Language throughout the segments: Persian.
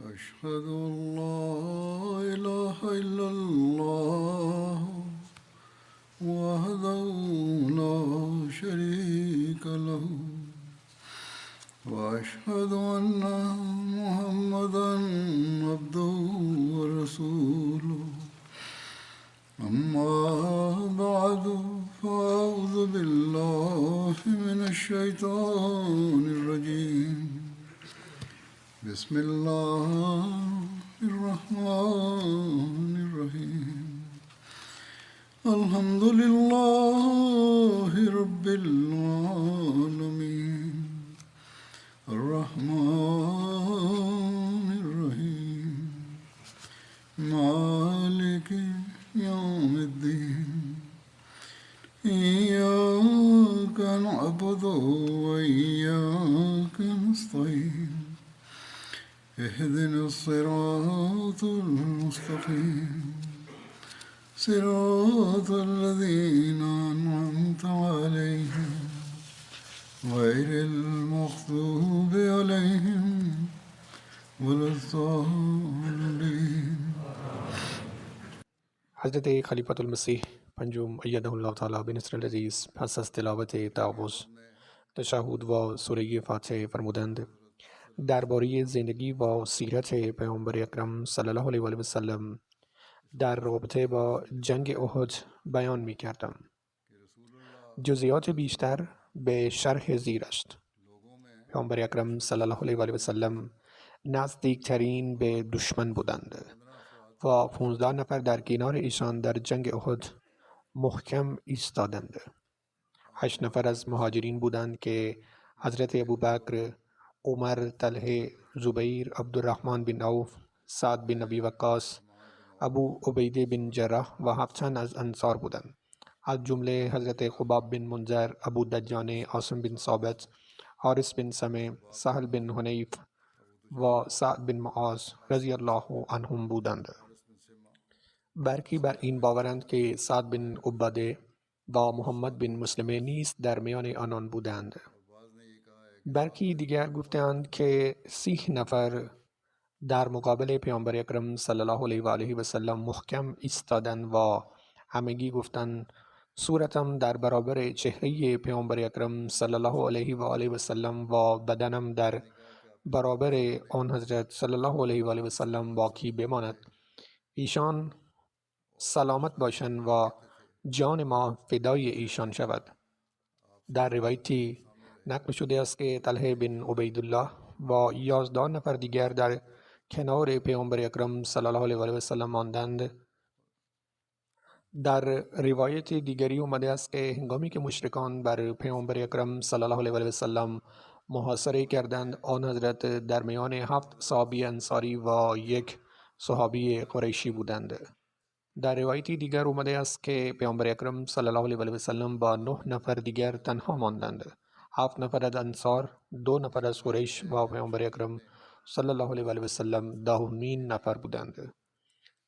أشهد أن لا إله إلا الله وحده لا شريك له وأشهد أن محمدا عبده ورسوله أما بعد فأعوذ بالله من الشيطان الرجيم بسم الله الرحمن الرحيم الحمد لله رب العالمين الرحمن الرحيم مالك يوم الدين إياك نعبد وإياك نستعين اهدنا الصراط المستقيم صراط الذين أنعمت عليهم غير المغضوب عليهم ولا الضالين. حضرت خلیفۃ المسیح پنجم ایده الله تعالی به نصر العزیز پس از تلاوت تعوذ تشهد و سوره فاتحه فرمودند: درباره زندگی و سیرت پیامبر اکرم صلی الله علیه و آله و سلم در رابطه با جنگ احد بیان می کردم. جزئیات بیشتر به شرح زیر است. پیامبر اکرم صلی الله علیه و آله و سلم نزدیکترین به دشمن بودند و 15 نفر در کنار ایشان در جنگ احد محکم ایستادند. 8 نفر از مهاجرین بودند که حضرت ابوبکر، عمر، طلحه، زبیر، عبدالرحمن بن عوف، سعد بن ابی وقاص، ابو عبیده بن جراح و 7 تن از انصار بودند، از جمله حضرت خباب بن منذر، ابو دجانه، عاصم بن ثابت، حارث بن سمع، سهل بن حنیف و سعد بن معاذ رضی الله عنهم بودند. برخی بر این باورند که سعد بن عباده و محمد بن مسلمه نیز در میان آنان بودند. برخی دیگر گفتند که 30 نفر در مقابل پیامبر اکرم صلی الله علیه و آله و سلم محکم ایستادند و همگی گفتند صورتم در برابر چهره پیامبر اکرم صلی الله علیه و آله و سلم و بدنم در برابر آن حضرت صلی الله علیه و آله و سلم باقی بماند. ایشان سلامت باشند و جان ما فدای ایشان شود. در روایتی نقل شده است که طلحه بن عبیدالله و 11 نفر دیگر در کنار پیامبر اکرم صلی الله علیه و آله و سلم ماندند. در روایت دیگری اومده است که هنگامی که مشرکان بر پیامبر اکرم صلی الله علیه و آله و سلم محاصره کردند، آن حضرت در میان 7 صحابی انصاری و 1 صحابی قریشی بودند. در روایتی دیگر اومده است که پیامبر اکرم صلی الله علیه و آله و سلم با 9 نفر دیگر تنها ماندند. 7 نفر از انصار، 2 نفر از قریش و پیامبر اکرم صلی الله علیه و آله و سلم 10مین نفر بودند.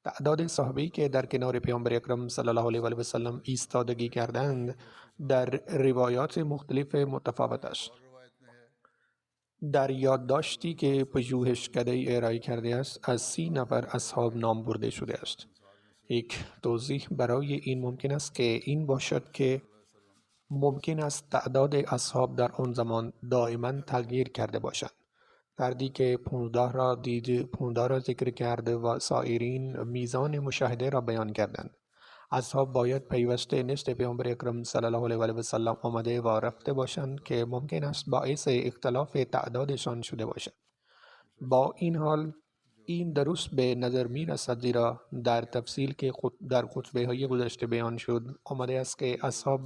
تعداد صحابه‌ای که در کنار پیامبر اکرم صلی الله علیه و آله و سلم ایستادگی کردند در روایات مختلف متفاوت است. در یادداشتی که پژوهشکده ارائه کرده است از 30 نفر اصحاب نام برده شده است. یک توضیح برای این ممکن است که این باشد که ممکن است تعداد اصحاب در آن زمان دائما تغییر کرده باشند. فردی که 15 را دید، 15 را ذکر کرده و سایرین میزان مشاهده را بیان کردند. اصحاب باید پیوسته نزد پیامبر اکرم صلی الله علیه و آله و سلم آمده و رفته باشند که ممکن است باعث اختلاف تعدادشان شده باشد. با این حال این درست به نظر می رسد، زیرا در تفصیل که در خطبه های گذشته بیان شد آمده است که اصحاب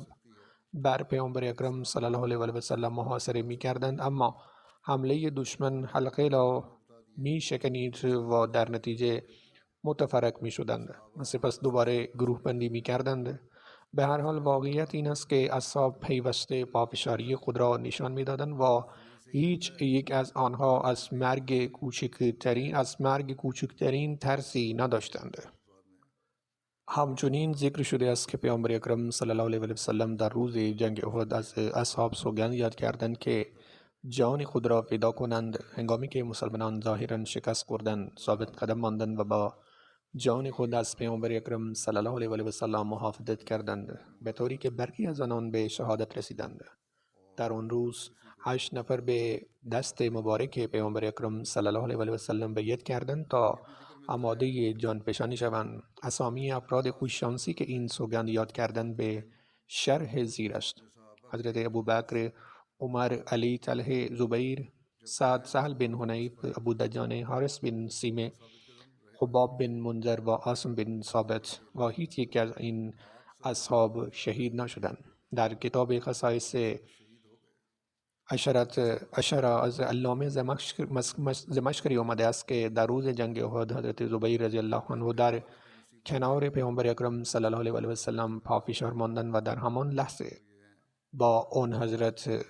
بر پیامبر اکرم صلی الله علیه و آله و سلم محاصره می کردند، اما حمله دشمن حلقه را می شکنید و در نتیجه متفرق می شدند و سپس دوباره گروه بندی می کردند. به هر حال واقعیت این است که اصحاب پیوسته پافشاری خود را نشان می دادند و هیچ یک از آنها از مرگ کوچکترین ترسی نداشتند. همچنین ذکر شده است که پیامبر اکرم صلی الله علیه و سلم در روز جنگ احد از اصحاب سوگند یاد کردند که جان خود را فدا کنند. هنگامی که مسلمانان ظاهرا شکست خوردند، ثابت قدم ماندند و با جان خود از پیامبر اکرم صلی الله علیه و آله و سلم محافظت کردند، به طوری که برخی از آنان به شهادت رسیدند. در آن روز 8 نفر به دست مبارک پیامبر اکرم صلی الله علیه و آله و سلم بیعت کردند تا آماده جانفشانی شوند. اسامی افراد خوششانسی که این سوگند یاد کردند به شرح زیر است: حضرت ابوبکر، عمر، علی، طلحه، زبیر، سعد، سهل بن حنیف، ابو دجان، حارث بن سیمه، خباب بن منذر و عاصم بن ثابت، و هیچ یک از این اصحاب شهید نشدند. در کتاب خصائص اشره از علامه زمشقی آمده است که در روز جنگ احد حضرت زبیر رضی الله عنه در کنار پیامبر اکرم صلی الله علیه و آله و سلم پافشار ماندند و در همان لحظه با آن حضرت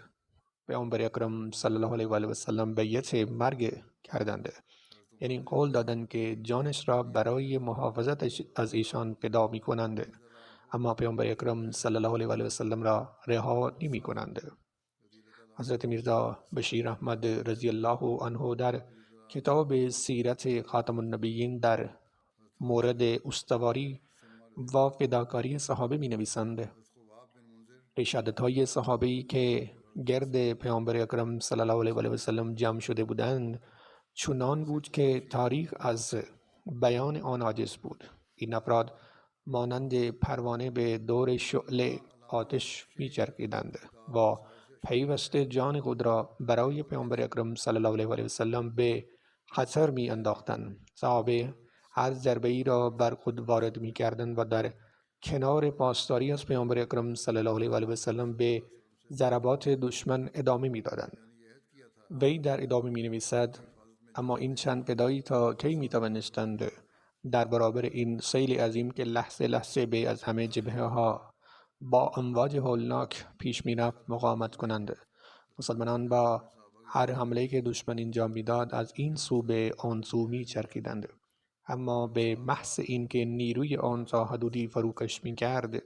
پیامبر اکرم صلی الله علیه و آله و سلم بیعت مرگ کردند، یعنی قول دادند که جانش را برای محافظت از ایشان فدا می کنند، اما پیامبر اکرم صلی الله علیه و آله و سلم را رها نمی کنند. حضرت میرزا بشیر احمد رضی الله عنه در کتاب سیرت خاتم النبیین در مورد استواری و فداکاری صحابه می نویسند: رشادت‌های صحابه‌ای که گرد پیامبر اکرم صلی الله علیه و آله و سلم جمع شده بودند چنان بود که تاریخ از بیان آن عاجز بود. این افراد مانند پروانه به دور شعله آتش می‌چرخیدند و پیوسته جان خود را برای پیامبر اکرم صلی الله علیه و آله و سلم به خطر می‌انداختند. صحابه هر ضربه‌ای را بر خود وارد می‌کردند و در کنار پاسداری از پیامبر اکرم صلی الله علیه و آله و سلم به ضربات دشمن ادامه می‌دادند. وی در ادامه می‌نویسد: اما این چند فدایی تا کی می‌توانستند در برابر این سیل عظیم که لحظه لحظه به از همه جبهه‌ها با امواج هولناک پیش می‌رفت مقاومت کنند؟ مسلمانان با هر حمله‌ای که دشمن انجام می‌داد از این سو به آن سو می‌چرخیدند، اما به محض اینکه نیروی آن تا حدودی فروکش می‌کرد،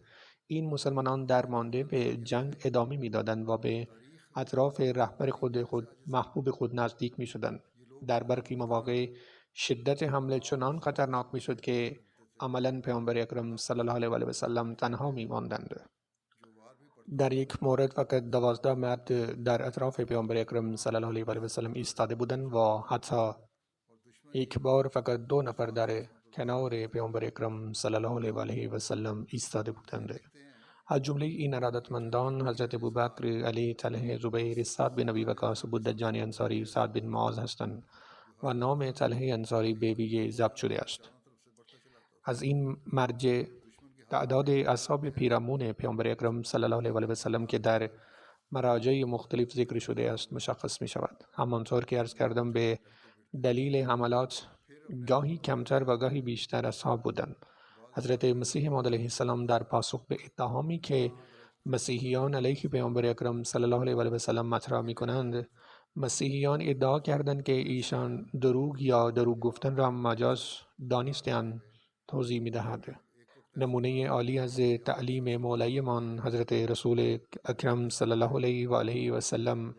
این مسلمانان درمانده به جنگ ادامه می‌دادند و به اطراف رهبر خود محبوب خود نزدیک می‌شدند. در برخی مواقع شدت حمله چنان خطرناک می‌شد که عملاً پیامبر اکرم صلی الله علیه و آله و سلم تنها می‌ماندند. در یک مورد فقط 12 مرد در اطراف پیامبر اکرم صلی الله علیه و آله و سلم ایستاده بودند و حتی یک بار فقط 2 نفر در کنار پیامبر اکرم صلی الله علیه و آله و سلم ایستاده بودند. از جمله این ارادتمندان حضرت ابوبکر، علی، طلحه، زبیر، سعد بن ابی وقاص، ابو دجان انصاری، سعد بن معاذ هستند و نام طلحه انصاری به ویژه ضبط شده است. از این مرجع تعداد اصحاب پیرامون پیامبر اکرم صلی الله علیه و آله و سلم که در مراجع مختلف ذکر شده است مشخص می شود. همانطور که عرض کردم به دلیل حملات گاهی کمتر و گاهی بیشتر اصحاب بودند. حضرت مسیح موعود علیه السلام در پاسخ به اتهامی که مسیحیان علیه پیامبر اکرم صلی الله علیه و آله و سلم مطرح می کنند، مسیحیان ادعا کردند که ایشان دروغ یا دروغ گفتن را مجاز دانستند توضیح می دهد. نمونه عالی از تعلیم مولایمان حضرت رسول اکرم صلی الله علیه و آله و سلم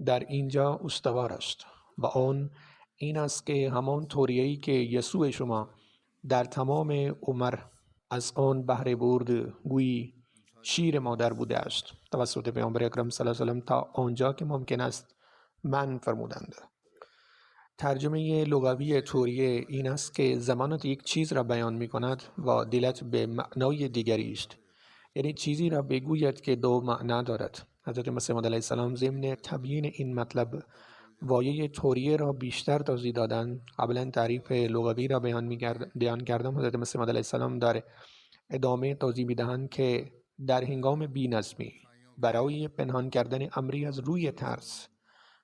در اینجا استوار است و آن این است که همان طوریه‌ای که یسوع شما در تمام عمر از آن بهره برد گویی شیر مادر بوده است، توسط پیامبر اکرم صلی الله علیه و سلم تا آنجا که ممکن است من فرمودند. ترجمه لغوی طوریه این است که زمانت یک چیز را بیان می کند و دلت به معنای دیگری است، یعنی چیزی را بگوید که دو معنا دارد. حضرت مسیح علیه السلام ضمن تبیین این مطلب وایه طوریه را بیشتر توضیح دادند. قبلا تعریف لغوی را بیان کردم. حضرت مسیح علیه السلام در ادامه توضیح می‌دهند که در هنگام بی‌نظمی برای پنهان کردن امری از روی ترس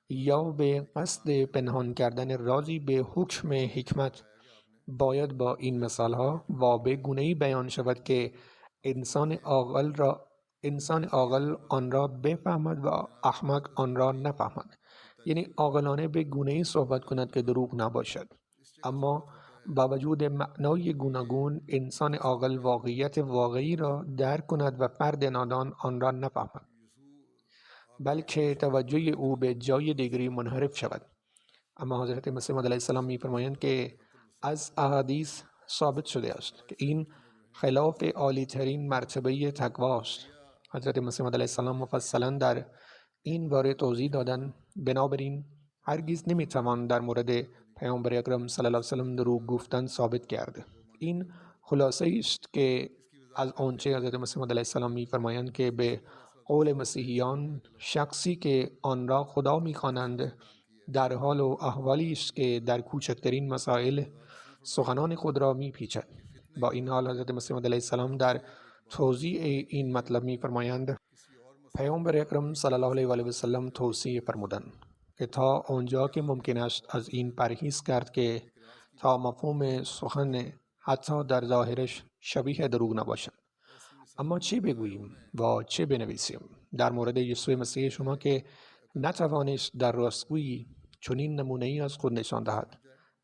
یا به قصد پنهان کردن رازی به حکم حکمت باید با این مثالها و به گونه‌ای بیان شود که انسان عاقل آن را بفهمد و احمق آن را نفهمد، یعنی عاقلانه به گونه‌ای صحبت کند که دروغ نباشد، اما با وجود معنای گوناگون انسان عاقل واقعیت واقعی را درک کند و فرد نادان آن را نفهمد. بلکه توجه او به جای دیگری منحرف شود. اما حضرت مسیح علیه السلام می‌فرمایند که از احادیث ثابت شده است که این خلاف عالی‌ترین مرتبه تقوا است. حضرت مسیح علیه السلام مفصلا در این باره توضیح دادند. بنابراین هرگز نمیتوان در مورد پیامبر اکرم صلی الله علیه و سلم دروغ گفتن ثابت کرد. این خلاصه است که از آنچه حضرت مسیح علیه السلام می‌فرمایند که به قول مسیحیان شخصی که آن را خدا می‌خوانند در حال و احوالی است که در کوچکترین مسائل سخنان خود را می‌پیچد. با این حال حضرت مسیح علیه السلام در توضیح این مطلب می‌فرمایند پیامبر اکرم صلی الله علیه و آله و سلم توصیه فرمودند که تا آنجا که ممکن است از این پرهیز کرد که تا مفهوم سخن حتی در ظاهرش شبیه دروغ نباشد. اما چه بگوییم و چه بنویسیم در مورد یسوع مسیح شما که نتوانست در راستگویی چنین نمونه‌ای از خود نشان دهد؟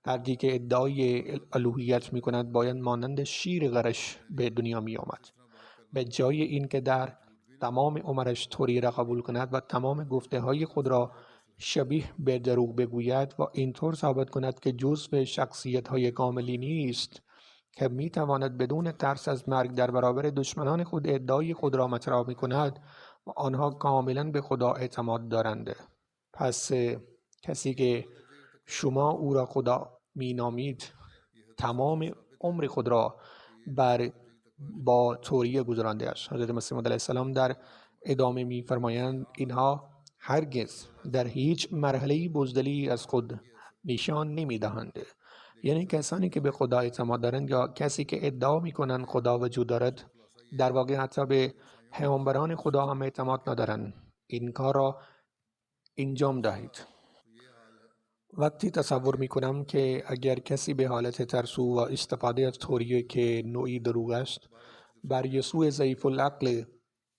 فردی که ادعای الوهیت می‌کند باید مانند شیر غرش به دنیا می‌آمد. به جای اینکه در تمام عمرش طوری را قبول کند و تمام گفته‌های خود را شبیه به دروغ بگوید و اینطور ثابت کند که جزو شخصیت‌های کاملی نیست که می‌تواند بدون ترس از مرگ در برابر دشمنان خود ادعای خود را مطرح می‌کند و آنها کاملاً به خدا اعتماد دارند. پس کسی که شما او را خدا می‌نامید تمام عمر خود را با توریه گذرانده است. حضرت مسیح علیه السلام در ادامه می‌فرمایند اینها هرگز در هیچ مرحله‌ای بزدلی از خود نشان نمی‌دهند. یعنی کسانی که به خدا اعتماد دارند یا کسی که ادعا می‌کنند خدا وجود دارد در واقع حتی به پیامبران خدا هم اعتماد ندارند. این کار را انجام دهید. وقتی تصور می‌کنم که اگر کسی به حالت ترسو و استفاده از توریه که نوعی دروغ است بر یسوع ضعیف العقل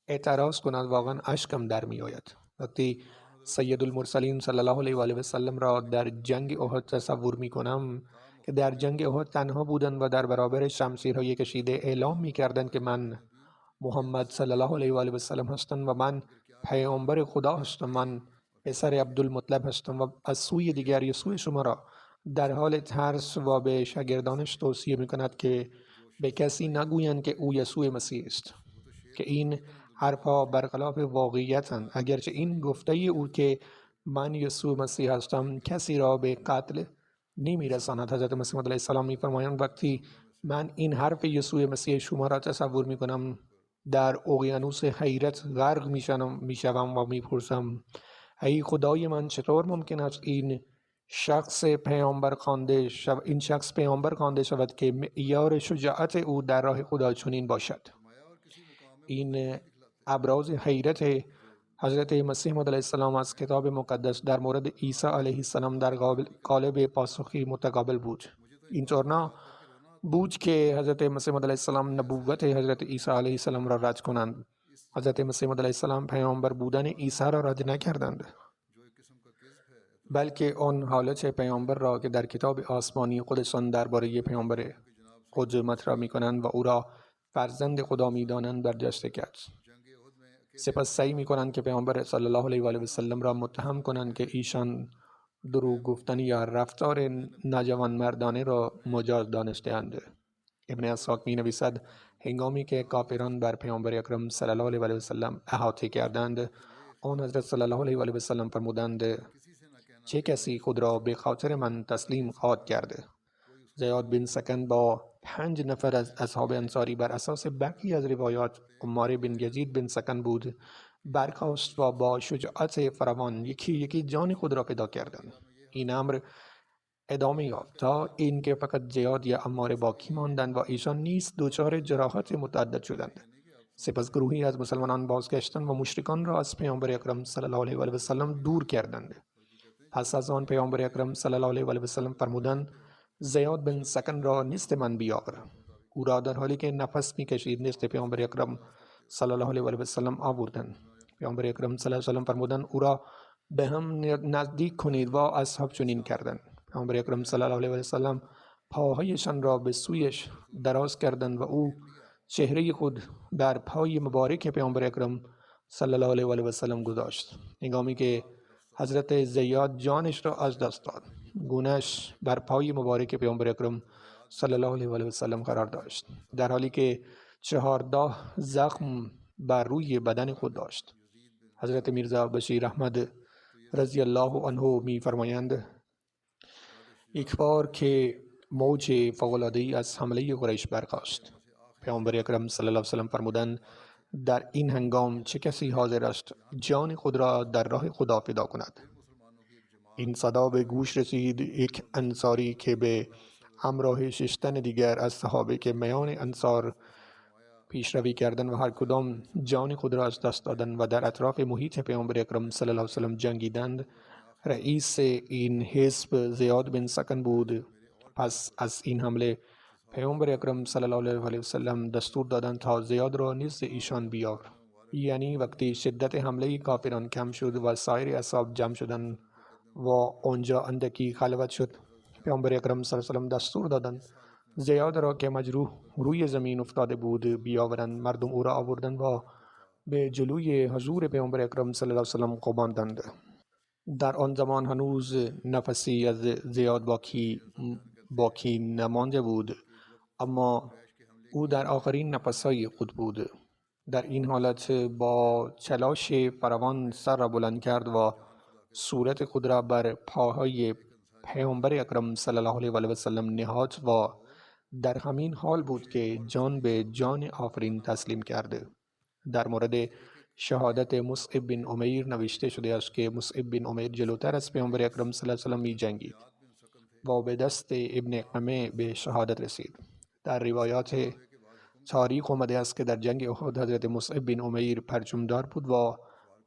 اعتراض کند واقعا اشکم در می‌آید. وقتی سید المرسلین صلی الله علیه و آله و سلم را در جنگ احد تصور می‌کنم که در جنگ احد تنها بودند و در برابر شمشیرهای کشیده اعلام می‌کردند که من محمد صلی الله علیه و آله و سلم هستم و من پیامبر خدا هستم، من پسر عبدالمطلب هستم و از سوی دیگر یسوع شما را در حال ترس و به شاگردانش توصیه می‌کند که به کسی نگویند که او یسوع مسیح است. که این حرفها برخلاف واقعیتند. اگرچه این گفته او که من یسوع مسیح هستم کسی را به قتل نمی‌رساند. حضرت مسیح علیه السلام می‌فرمایند وقتی من این حرف یسوع مسیح شما را تصور می‌کنم در اقیانوس حیرت غرق می‌شوم و می‌پرسم ای خدای من چطور ممکن است این شخص پیامبر خوانده شود که معیار شجاعت او در راه خدا چنین باشد. این ابراز حیرت حضرت مسیح علیه السلام از کتاب مقدس در مورد عیسی علیه السلام در قالب پاسخی متقابل بود. اینطور نه بود که حضرت مسیح علیه السلام نبوت حضرت عیسی علیه السلام را رد کنند. حضرت مسیح علیه السلام پیامبر بودن عیسی را رد نکردند، بلکه آن حالت پیامبر را که در کتاب آسمانی خودشان درباره پیامبر خود مطرح می‌کنند و او را فرزند خدا می‌دانند برجسته کرد. سپس سعی می‌کنند که پیامبر صلی الله علیه و آله و سلم را متهم کنند که ایشان دروغ گفتن یا رفتار ناجوانمردانه را مجاز دانسته‌اند. ابن اسحاق می‌نویسد هنگامی که کافران بر پیامبر اکرم صلی الله علیه و آله و سلم احاطه کردند آن حضرت صلی الله علیه و آله و سلم فرمودند چه کسی خود را به خاطر من تسلیم خواهد کرده؟ زیاد بن سکن با 5 نفر از اصحاب انصاری بر اساس برخی از روایات عمار بن یزید بن سکن بود برخاست و با شجاعت فراوان یکی جان خود را فدا کردند. این امر ادامه یافت تا اینکه فقط زیاد یا عمار باقی ماندند و ایشان نیز دچار جراحات متعدد شدند. سپس گروهی از مسلمانان بازگشتند و مشرکان را از پیامبر اکرم صلی الله علیه و آله و سلم دور کردند. پس از آن پیامبر اکرم صلی الله علیه و آله و سلم فرمودند زیاد بن سکن را نزد من بیاور. او را در حالی که نفس می‌کشید نزد پیامبر اکرم صلی الله علیه و آله و سلم آوردند. پیامبر اکرم صلی الله علیه و سلم فرمودند او را به هم نزدیک کنید و اصحاب چنین کردند. پیامبر اکرم صلی الله علیه و آله و سلم پاهایشان را به سویش دراز کردند و او چهره خود در پای مبارک پیامبر اکرم صلی الله علیه و آله و سلم گذاشت. هنگامی که حضرت زیاد جانش را از دست داد، گونه‌اش بر پای مبارک پیامبر اکرم صلی الله علیه و آله و سلم قرار داشت، در حالی که 14 زخم بر روی بدن خود داشت. حضرت میرزا بشیر احمد رضی الله عنه می فرمایند یک بار که موج فوق‌العاده‌ای از حمله قریش برخاست، پیامبر اکرم صلی الله علیه و سلم فرمودند در این هنگام چه کسی حاضر است جان خود را در راه خدا فدا کند؟ این صدا به گوش رسید. یک انصاری که به همراه 6 تن دیگر از صحابه که میان انصار پیشروی کردند و هر کدام جان خود را از دست دادند و در اطراف محیط پیامبر اکرم صلی الله علیه و سلم جنگیدند، رئیس این حزب زیاد بن سکن بود. پس از این حمله پیامبر اکرم صلی الله علیه و آله و سلم دستور دادند تا زیاد را نزد ایشان بیار. یعنی وقتی شدت حمله کافران کم شد و سایر اصحاب جمع شدند و آنجا اندکی خلوت شد، پیامبر اکرم صلی الله علیه و سلم دستور دادند زیاد را که مجروح روی زمین افتاده بود بیاورند. مردم او را آوردند و به جلوی حضور پیامبر اکرم صلی الله علیه و سلم قباندند. در آن زمان هنوز نفسی از زیاد باقی نمانده بود، اما او در آخرین نفسهای خود بود. در این حالت با چلاش فراوان سر را بلند کرد و صورت خود را بر پاهای پیامبر اکرم صلی الله علیه و آله و سلم نهاد و در همین حال بود که جان به جان آفرین تسلیم کرد. در مورد شهادت مصعب بن عمیر نوشته شده است که مصعب بن عمیر جلوتر از پیامبر اکرم صلی الله علیه و سلم می جنگید و به دست ابن قمه به شهادت رسید. در روایات تاریخ آمده است که در جنگ احد حضرت مصعب بن عمیر پرچمدار بود و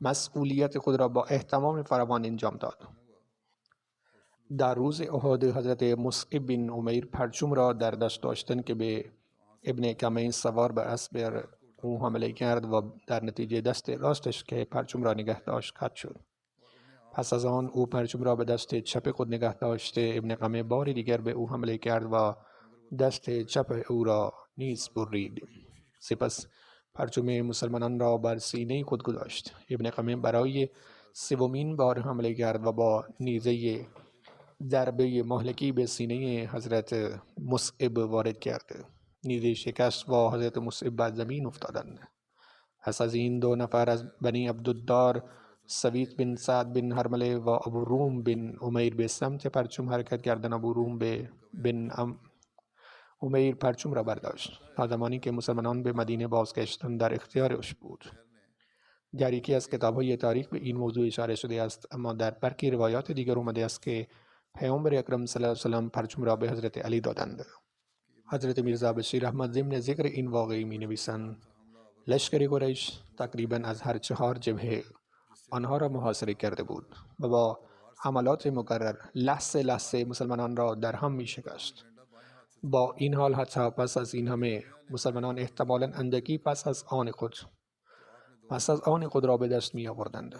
مسئولیت خود را با اهتمام فراوان انجام داد. در روز احد حضرت مصعب بن عمیر پرچم را در دست داشتند که به ابن قمه سوار بر اسب او حمله کرد و در نتیجه دست راستش که پرچم را نگه داشت قطع شد. پس از آن او پرچم را به دست چپ خود نگه داشته ابن قمه بار دیگر به او حمله کرد و دست چپ او را نیز برید. سپس پرچم مسلمانان را بر سینه خود گذاشت. ابن قمه برای 3مین بار حمله کرد و با نیزه ضربه مهلکی به سینه حضرت مصعب وارد کرد. نیزه شکست و حضرت مصعب بر زمین افتادند. پس از این 2 نفر از بنی عبدالدار، سویت بن سعد بن حرمله و ابو روم بن عمیر به سمت پرچم حرکت کردند. ابو روم بن عمیر پرچم را برداشت. تا زمانی که مسلمانان به مدینه بازگشتند در اختیارش بود. در یکی از کتاب‌های تاریخ به این موضوع اشاره شده است، اما در برخی روایات دیگر آمده است که پیامبر اکرم صلی الله علیه و سلم پرچم را به حضرت علی دادند. حضرت میرزا بشیر احمد ضمن ذکر این واقعه می نویسند لشکر قریش تقریبا از هر 4 جبهه آنها را محاصره کرده بود و با حملات مکرر لحظه مسلمانان را در هم می شکست. با این حال حتی پس از این همه مسلمانان احتمالاً اندکی پس از آن خود را به دست می آوردند.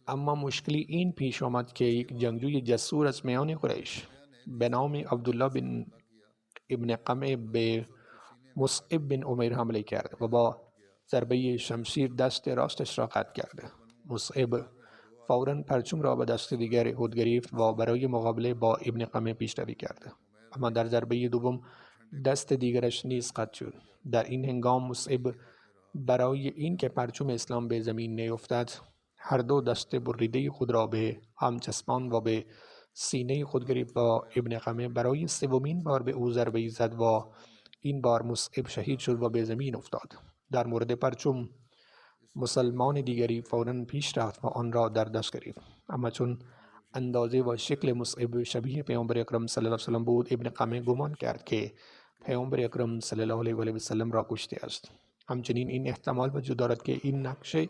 اما مشکلی این پیش آمد که یک جنگجوی جسور از میان قریش به نام عبدالله بن ابن قمه به مصعب بن عمیر حمله کرد و با ضربه شمشیر دست راستش را قطع کرد. مصعب فوراً پرچم را به دست دیگر خود گرفت و برای مقابله با ابن قمه پیشروی کرد، اما در ضربه دوم دست دیگرش نیز قطع شد. در این هنگام مصعب برای اینکه پرچم اسلام به زمین نیفتد هر 2 دست بریده خود را به هم چسباند و به سینه خود گرفت و ابن قمه برای 3مین بار به او ضربه زد و این بار مصعب شهید شد و به زمین افتاد. در مورد پرچم مسلمان دیگری فوراً پیش رفت و آن را در دست گرفت، اما چون اندازه و شکل مصعب شبیه پیامبر اکرم صلی الله علیه و سلم بود، ابن قمه گمان کرد که پیامبر اکرم صلی الله علیه و آله و سلم را کشته است. همچنین این احتمال وجود دارد که این نقشه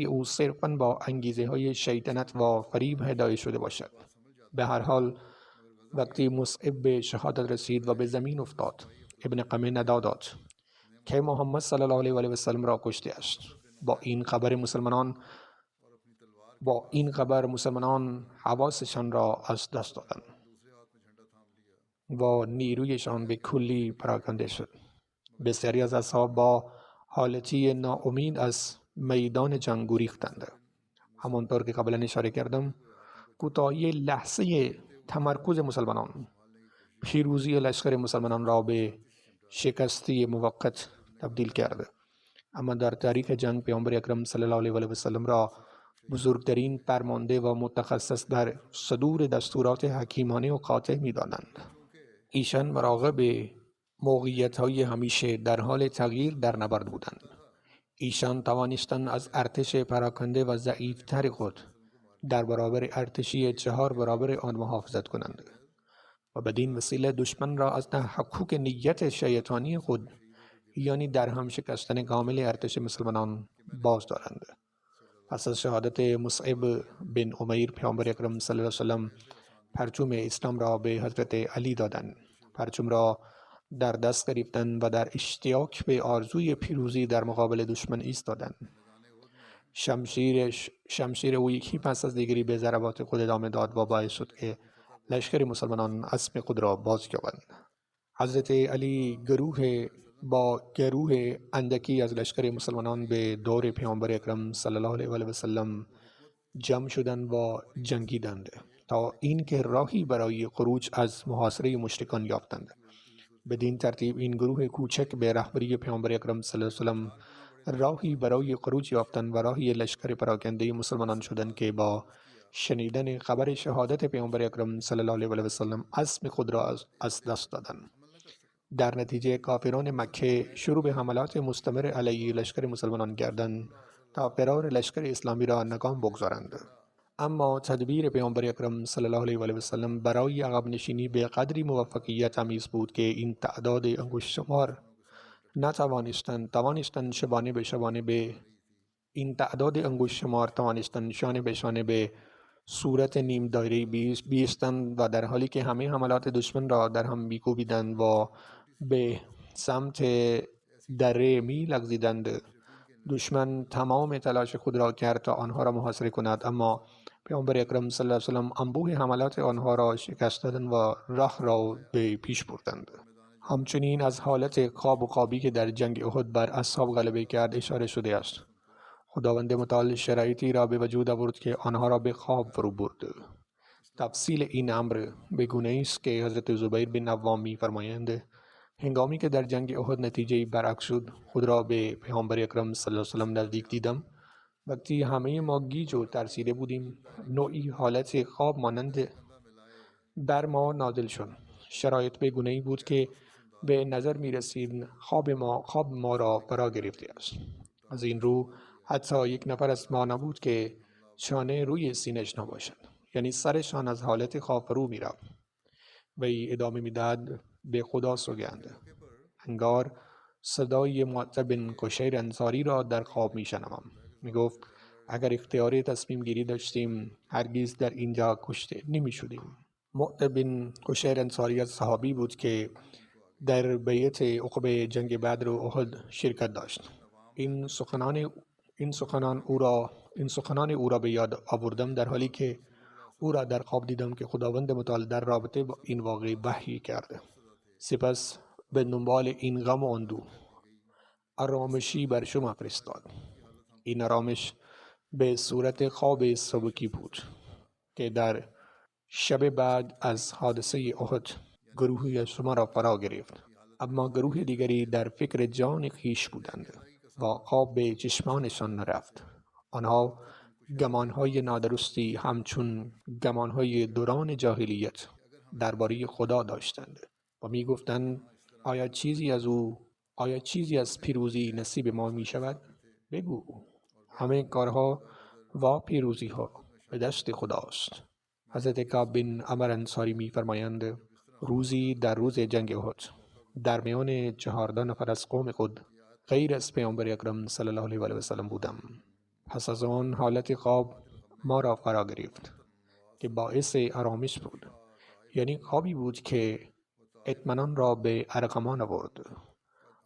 او صرفاً با انگیزه های شیطنت و فریب هدایت شده باشد. به هر حال وقتی مصعب به شهادت رسید و به زمین افتاد، ابن قمه ندا داد که محمد صلی الله علیه و آله و سلم را کشته است. با این خبر مسلمانان حواسشان را از دست دادند و نیرویشان به کلی پراکنده شد. بسیاری از اصحاب با حالتی ناامید از میدان جنگ گریختند. همانطور که قبلا اشاره کردم، کوتاهی لحظه تمرکز مسلمانان پیروزی لشکر مسلمانان را به شکستی موقت تبدیل کرده. اما در تاریخ جنگ پیامبر اکرم صلی الله علیه و سلم را بزرگترین فرمانده و متخصص در صدور دستورات حکیمانه و قاطع می‌دانند. ایشان مراقب موقعیت‌های همیشه در حال تغییر در نبرد بودند. ایشان توانستند از ارتش پراکنده و ضعیف‌تر خود در برابر ارتشی 4 برابر آن محافظت کنند و بدین وسیله دشمن را از تحقق نیت شیطانی خود، یعنی در هم شکستن کامل ارتش مسلمانان، باز دارند. پس از شهادت مصعب بن عمیر، پیامبر اکرم صلی الله علیه و سلم پرچم اسلام را به حضرت علی دادند. پرچم را در دست گرفتند و در اشتیاق به آرزوی پیروزی در مقابل دشمن ایستادند. شمشیر او یکی پس از دیگری به ضربات خود ادامه داد و باعث شد که لشکر مسلمانان عزم خود را باز یابند. حضرت علی با گروه اندکی از لشکر مسلمانان به دور پیامبر اکرم صلی الله علیه و سلم جمع شدند و جنگیدند تا اینکه راهی برای خروج از محاصره مشرکان یافتند. بدین ترتیب این گروه کوچک به رهبری پیامبر اکرم صلی الله علیه و سلم راهی برای خروج یافتند و راهی لشکر پراکنده مسلمانان شدند که با شنیدن خبر شهادت پیامبر اکرم صلی الله علیه و سلم عزم خود را از دست دادند. در نتیجه کافران مکه شروع به حملات مستمر علیه لشکر مسلمانان کردند تا فرار لشکر اسلامی را ناکام بگذارند. اما تدبیر پیامبر اکرم صلی الله علیه و سلم برای عقب نشینی به قدری موفقیت آمیز بود که این تعداد انگشت شمار توانستند شبانه به این تعداد انگشت شمار توانستند شانه به شانه به صورت نیم دایره بیستند و در حالی که همه حملات دشمن را در هم می‌کوبیدند و به سمت دره می‌لغزیدند. دشمن تمام تلاش خود را کرد تا آنها را محاصره کند، اما پیامبر اکرم صلی الله علیه و سلم انبوه حملات آنها را شکست دادند و راه را به پیش بردند. همچنین از حالت خواب و خوابی که در جنگ احد بر اصحاب غلبه کرد اشاره شده است. خداوند متعال شرایطی را به وجود آورد که آنها را به خواب فرو برد. تفصیل این امر به گونه است که حضرت زبیر بن عوام می‌فرمایند هنگامی که در جنگ احد نتیجه برعکس شد، خود را به پیامبر اکرم صلی الله علیه و سلم نزدیک دیدم. وقتی همه ما گیج و ترسیده بودیم، نوعی حالت خواب مانند بر ما نازل شد. شرایط به گونه‌ای بود که به نظر می رسید خواب ما را فرا گرفته است. از این رو حتی یک نفر از ما نبود که شانه روی سینه‌اش نباشد، یعنی سرشان از حالت خواب فرو می رفت. وی ادامه می داد: به خدا سوگند، انگار صدای معتب بن قشیر انصاری را در خواب می شنوم. می گفت اگر اختیار تصمیم گیری داشتیم هرگز در اینجا کشته نمی شدیم. معتب بن قشیر انصاری از صحابی بود که در بیعت عقب جنگ بدر و احد شرکت داشت. این سخنان او را به یاد آوردم در حالی که او را در خواب دیدم که خداوند متعال در رابطه با این واقعه وحی کرده. سپس به دنبال این غم و اندوه آرامشی بر شما فرستاد. این آرامش به صورت خواب سبکی بود که در شب بعد از حادثه احد گروهی شما را فرا گرفت، اما گروه دیگری در فکر جان خویش بودند و خواب به چشمانشان نرفت. آنها گمانهای نادرستی همچون گمانهای دوران جاهلیت درباره خدا داشتند و می گفتند آیا چیزی از پیروزی نصیب ما می شود؟ بگو. همه کارها و پیروزی ها به دست خداست. حضرت کعب بن عمر انصاری می فرمایند روزی در روز جنگ احد در میان 14 نفر از قوم خود غیر از پیامبر اکرم صلی الله علیه و سلم بودم. پس از آن حالت خواب ما را فرا گرفت که باعث آرامش بود، یعنی خوابی بود که اطمینان را به ارغمان آورد.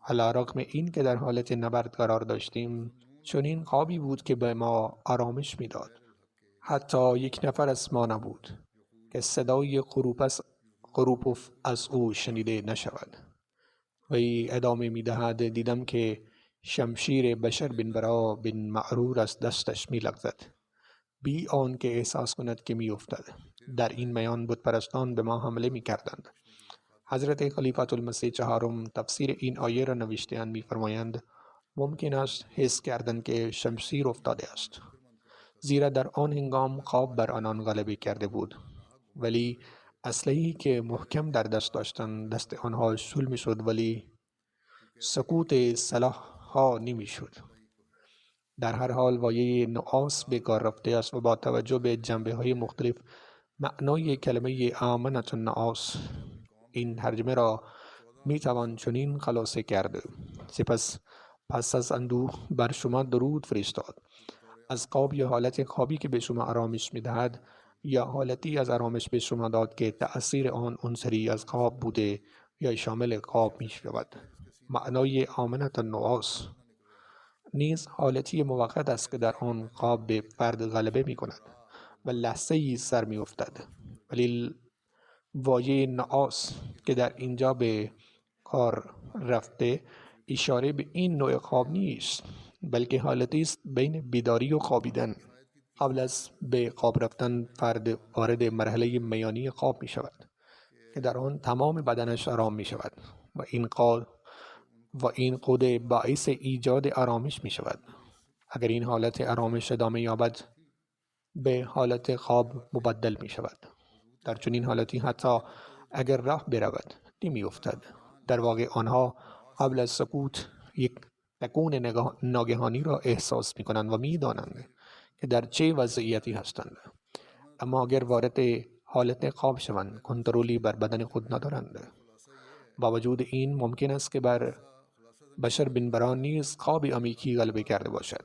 علی‌رغم این که در حالت نبرد قرار داشتیم، چنین خوابی بود که به ما آرامش میداد. حتی یک نفر از ما نبود که صدای خروپف از او شنیده نشود. وی ادامه می‌دهد دیدم که شمشیر بشر بن برا بن معرور از دستش می لغزد، بی آن که احساس کند که می افتد. در این میان بت پرستان به ما حمله می کردند. حضرت خلیفة المسیح چهارم تفسیر این آیه را نوشته‌اند. می فرمایند ممکن است حس کردند که شمشیر افتاده است، زیرا در آن هنگام خواب بر آنان غلبه کرده بود، ولی اسلحه‌ای که محکم در دست داشتند دست آنها شل می شد، ولی سکوت سلاح ها نمی شد. در هر حال وایه نعاس به کار رفته است و با توجه به جنبه های مختلف معنای کلمه آمنت النعاس این ترجمه را می توان چنین خلاصه کرد: سپس پس از اندوه بر شما درود فرستاد. از خواب یا حالت خوابی که به شما آرامش می دهد یا حالتی از آرامش به شما داد که تأثیر آن عنصری از خواب بوده یا شامل خواب می شود. معنای آمنت النعاس نیز حالتی موقت است که در آن خواب به فرد غلبه می کند و لحظه‌ای سر می افتد، ولی وایه نعاس که در اینجا به کار رفته اشاره به این نوع خواب نیست، بلکه حالتی است بین بیداری و خوابیدن. قبل از به خواب رفتن فرد وارد مرحله میانی خواب می شود که در آن تمام بدنش آرام می شود و این خود باعث ایجاد آرامش می شود. اگر این حالت آرامش ادامه یابد به حالت خواب مبدل می شود. در چنین حالتی حتی اگر راه برود نمی افتد. در واقع آنها قبل از سکوت یک تکون ناگهانی را احساس می کنند و می دانند که در چه وضعیتی هستند. اما اگر وارد حالت خواب شوند کنترلی بر بدن خود ندارند. با وجود این ممکن است که بر بشر بن برا نیز خواب عمیقی غلبه کرده باشد،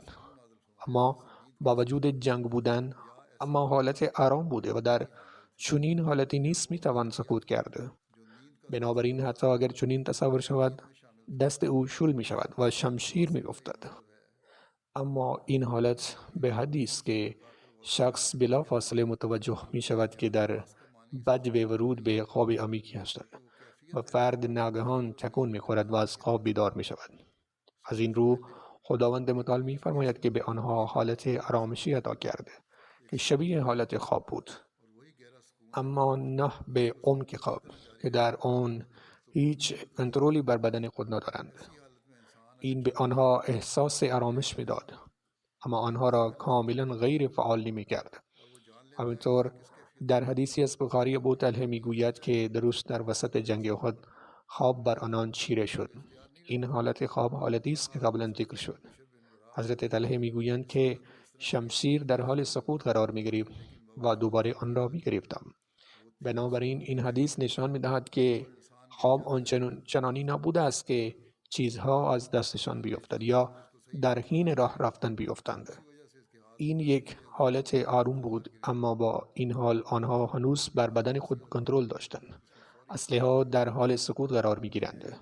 اما با وجود جنگ بودن اما حالت آرام بوده و در چنین حالتی نیست می توان سکوت کرده. بنابراین حتی اگر چنین تصور شود دست او شل می شود و شمشیر می افتد. اما این حالت به حدی است که شخص بلا فاصله متوجه می شود که در بدو ورود به خواب عمیقی هستند و فرد ناگهان تکون می خورد و از خواب بیدار می شود. از این رو خداوند متعال می فرماید که به آنها حالت آرامشی عطا کرده که شبیه حالت خواب بود، اما نه به عمق خواب که در آن هیچ کنترلی بر بدن خود ندارند. این به آنها احساس آرامش میداد، اما آنها را کاملا غیر فعال نمی کرد. همینطور در حدیثی از بخاری ابو طلحه می گوید که درست در وسط جنگ احد خواب بر آنان چیره شد. این حالت خواب حالتی است که قبلا ذکر شد. حضرت طلحه می گویند که شمشیر در حال سقوط قرار می گرفت و دوباره آن را می گرفتم. بنابراین این حدیث نشان می دهد که خواب آنچنانی نبوده است که چیزها از دستشان بیفتد یا در حین راه رفتن بیفتند. این یک حالت آروم بود، اما با این حال آنها هنوز بر بدن خود کنترل داشتند. اسلحه در حال سقوط قرار می گیرند،